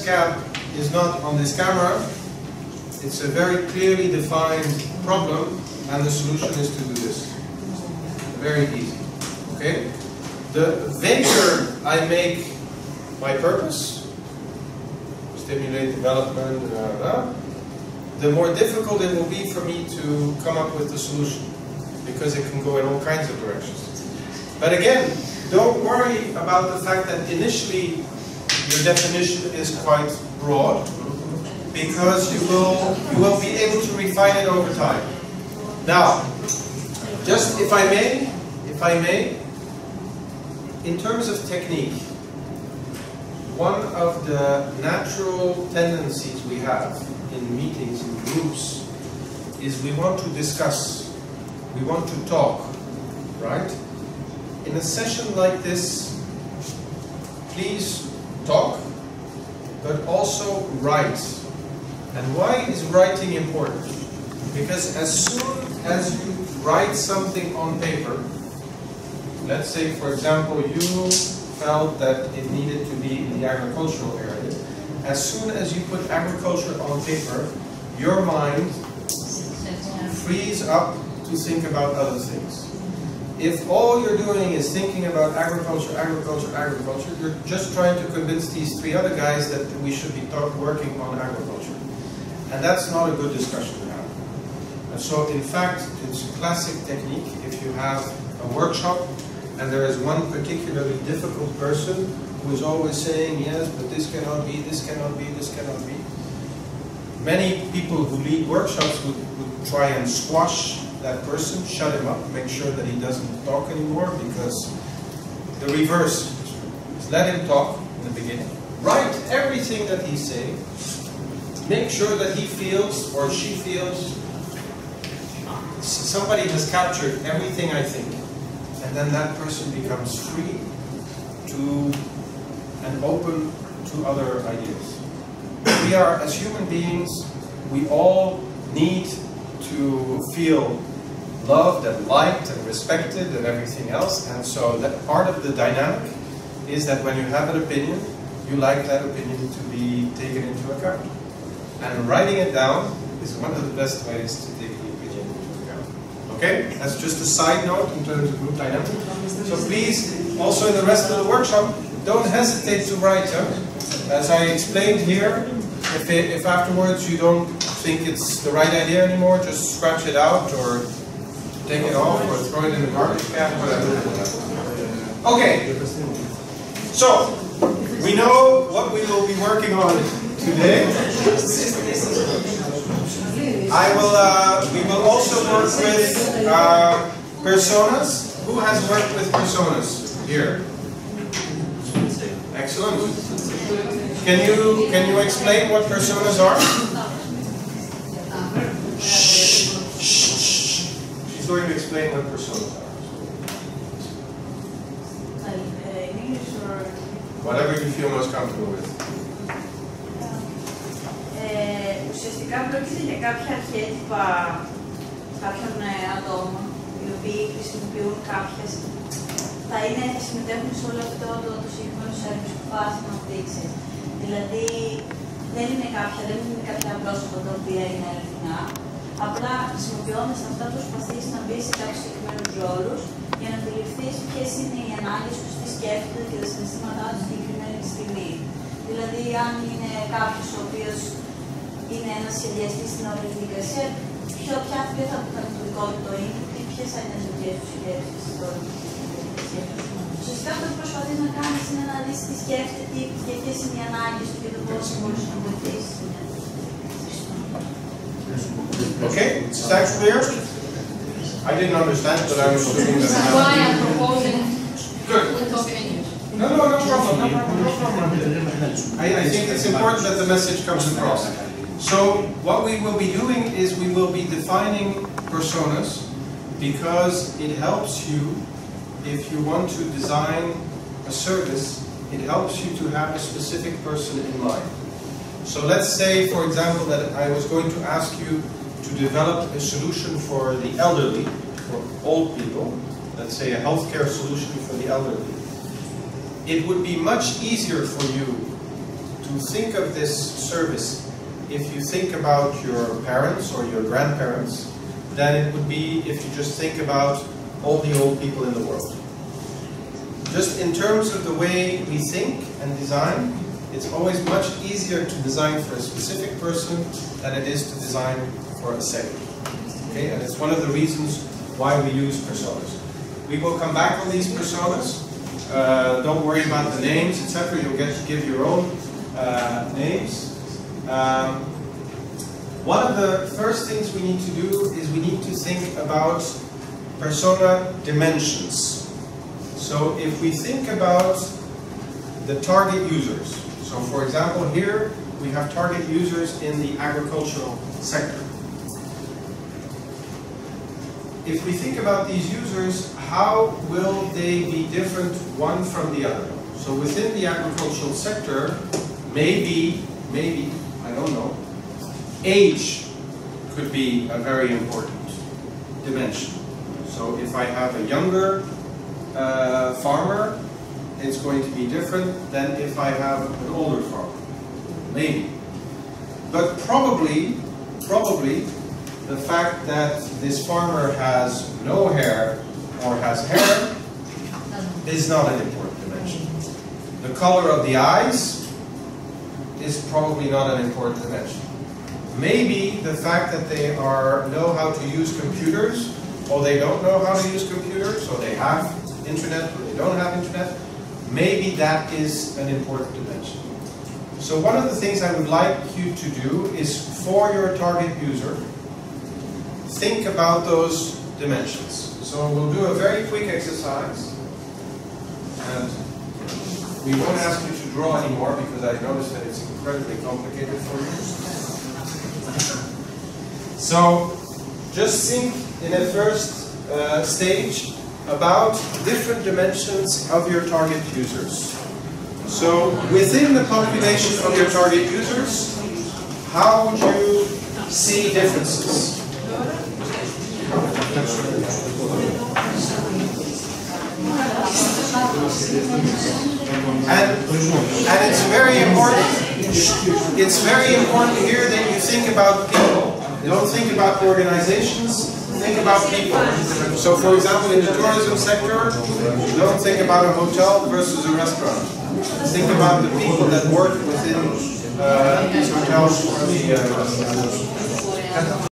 cap is not on this camera. It's a very clearly defined problem, and the solution is to do this. Very easy. Okay? The vaguer I make my purpose, stimulate development, the more difficult it will be for me to come up with the solution, because it can go in all kinds of directions. But again, don't worry about the fact that initially your definition is quite broad, because you will be able to refine it over time. Now, just if I may, in terms of technique, one of the natural tendencies we have in meetings, in groups, is we want to discuss, we want to talk, right? In a session like this, please talk, but also write. And why is writing important? Because as soon as you write something on paper, let's say, for example, you felt that it needed to be in the agricultural area. As soon as you put agriculture on paper, your mind frees up to think about other things. If all you're doing is thinking about agriculture, agriculture, agriculture, you're just trying to convince these three other guys that we should be working on agriculture. And that's not a good discussion to have. And so, in fact, it's a classic technique. If you have a workshop, and there is one particularly difficult person who is always saying, yes, but this cannot be, this cannot be, this cannot be. Many people who lead workshops would try and squash that person, shut him up, make sure that he doesn't talk anymore, because the reverse is let him talk in the beginning. Write everything that he's saying. Make sure that he feels, or she feels, somebody has captured everything I think. And then that person becomes free to and open to other ideas. We are, as human beings, we all need to feel loved and liked and respected and everything else. And so that part of the dynamic is that when you have an opinion, you like that opinion to be taken into account. And writing it down is one of the best ways to take the opinion into account. Okay? That's just a side note in terms of group dynamic. So please, also in the rest of the workshop, don't hesitate to write. As I explained here, if afterwards you don't think it's the right idea anymore, just scratch it out or take it off or throw it in the garbage can, whatever. Okay, so we know what we will be working on today. We will also work with personas. Who has worked with personas here? Excellent. Can you explain what personas are? Shh. She's going to explain what personas are. In English or whatever you feel most comfortable with. Ουσιαστικά πρόκειται για κάποια αρχέτυπα κάποιων ατόμων οι οποίοι χρησιμοποιούν κάποιες. Θα συμμετέχουν σε όλο αυτό το συγκεκριμένο service που πας να δείξει. Δηλαδή δεν είναι κάποια πρόσωπα τα οποία είναι αληθινά. Απλά χρησιμοποιώντας αυτά προσπαθείς να μπεις σε κάποιους συγκεκριμένους ρόλους για να αντιληφθείς ποιες είναι οι ανάγκες τους, τι σκέφτονται και τα συναισθήματά τους στη συγκεκριμένη στιγμή. Δηλαδή, αν είναι κάποιος ο οποίος είναι ένας σχεδιαστής στην όλη διαδικασία, ποιο θα είναι το δικό του το input ή ποιες θα είναι οι δικές του σκέψεις στην όλη διαδικασία. Ουσιαστικά αυτό που προσπαθείς να κάνεις είναι να δεις τι σκέφτεται και ποιες είναι οι ανάγκες του και το πώς μπορείς να βοηθήσεις. Okay, is that clear? I didn't understand, but I'm assuming that. That's why I'm proposing Good. we talk in English. No problem. I think it's important that the message comes across. So what we will be doing is we will be defining personas, because it helps you, if you want to design a service, it helps you to have a specific person in mind. So let's say, for example, that I was going to ask you to develop a solution for the elderly, for old people, let's say a healthcare solution for the elderly. It would be much easier for you to think of this service, if you think about your parents or your grandparents, than it would be if you just think about all the old people in the world. Just in terms of the way we think and design, it's always much easier to design for a specific person than it is to design for a segment. Okay, and it's one of the reasons why we use personas. We will come back on these personas. Don't worry about the names, etc. You'll get to give your own names. One of the first things we need to do is we need to think about persona dimensions. So if we think about the target users, so for example here we have target users in the agricultural sector. If we think about these users, how will they be different one from the other? So within the agricultural sector, maybe, I don't know, age could be a very important dimension. So if I have a younger farmer, it's going to be different than if I have an older farmer. Maybe. But probably the fact that this farmer has no hair or has hair is not an important dimension. The color of the eyes is probably not an important dimension. Maybe the fact that they know how to use computers, or they don't know how to use computers, or they have internet or they don't have internet, maybe that is an important dimension. So one of the things I would like you to do is, for your target user, think about those dimensions. So we'll do a very quick exercise, and we won't ask you to draw anymore because I noticed that it's incredibly complicated for you. So just think in a first stage about different dimensions of your target users. So within the population of your target users, how would you see differences? And it's very important. It's very important here that you think about people. Don't think about organizations. Think about people. So, for example, in the tourism sector, don't think about a hotel versus a restaurant. Think about the people that work within these hotels or the restaurants.